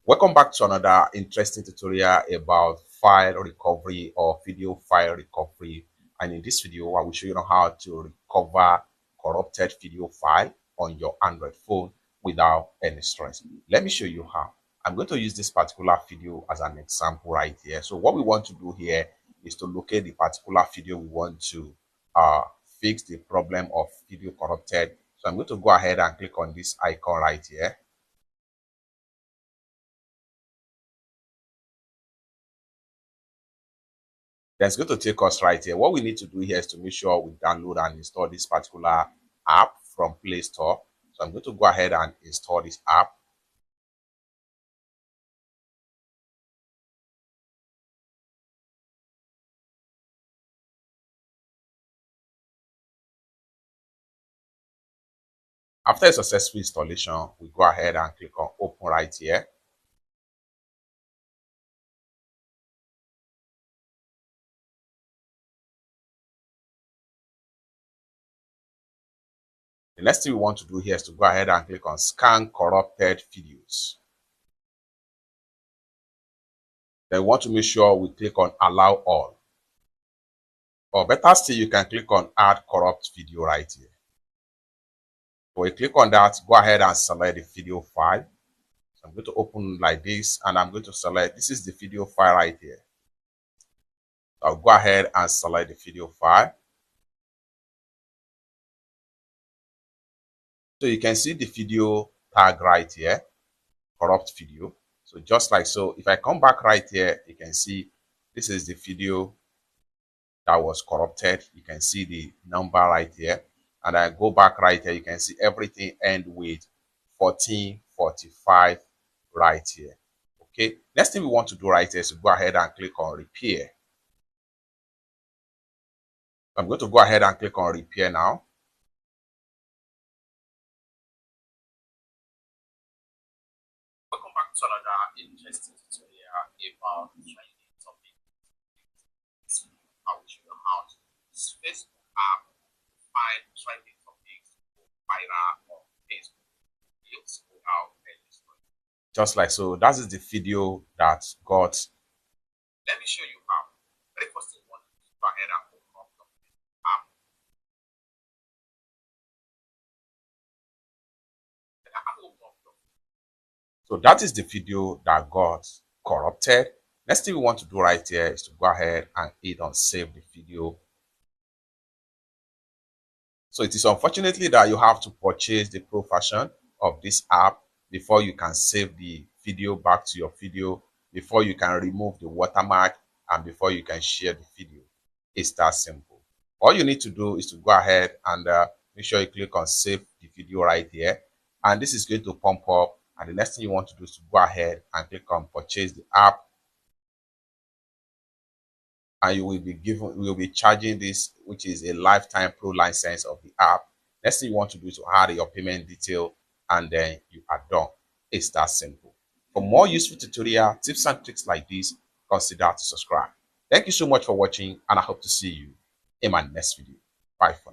Welcome back to another interesting tutorial about file recovery or video file recovery. And in this video, I will show you how to recover corrupted video file on your Android phone without any stress. Let me show you how. I'm going to use this particular video as an example right here. So what we want to do here is to locate the particular video we want to fix the problem of video corrupted. So I'm going to go ahead and click on this icon right here. That's going to take us right here. What we need to do here is to make sure we download and install this particular app from Play Store. So I'm going to go ahead and install this app. After a successful installation, we go ahead and click on open right here. The next thing we want to do here is to go ahead and click on scan corrupted videos. Then we want to make sure we click on allow all. Or better still, you can click on add corrupt video right here. When you click on that, go ahead and select the video file. So I'm going to open like this and I'm going to select, this is the video file right here. So I'll go ahead and select the video file. So you can see the video tag right here, corrupt video. So just like so, if I come back right here, you can see this is the video that was corrupted. You can see the number right here. And I go back right here, you can see everything end with 1445 right here. Okay, next thing we want to do right here is to go ahead and click on repair. I'm going to go ahead and click on repair now. Welcome back to another interesting tutorial about trending topic. I will show you how to use Facebook app to find trending topics viral on Facebook. Just like so, that is the video that got. Let me show you how. Very first thing, want to go ahead and open up the app. So that is the video that got corrupted. Next thing we want to do right here is to go ahead and hit on save the video. So it is unfortunately that you have to purchase the pro version of this app before you can save the video back to your video, before you can remove the watermark, and before you can share the video. It's that simple. All you need to do is to go ahead and make sure you click on save the video right here. And this is going to pump up. And the next thing you want to do is to go ahead and click on purchase the app. And you will be charging this, which is a lifetime pro license of the app. Next thing you want to do is to add your payment detail, and then you are done. It's that simple. For more useful tutorial tips and tricks like this, consider to subscribe. Thank you so much for watching, and I hope to see you in my next video. Bye for now.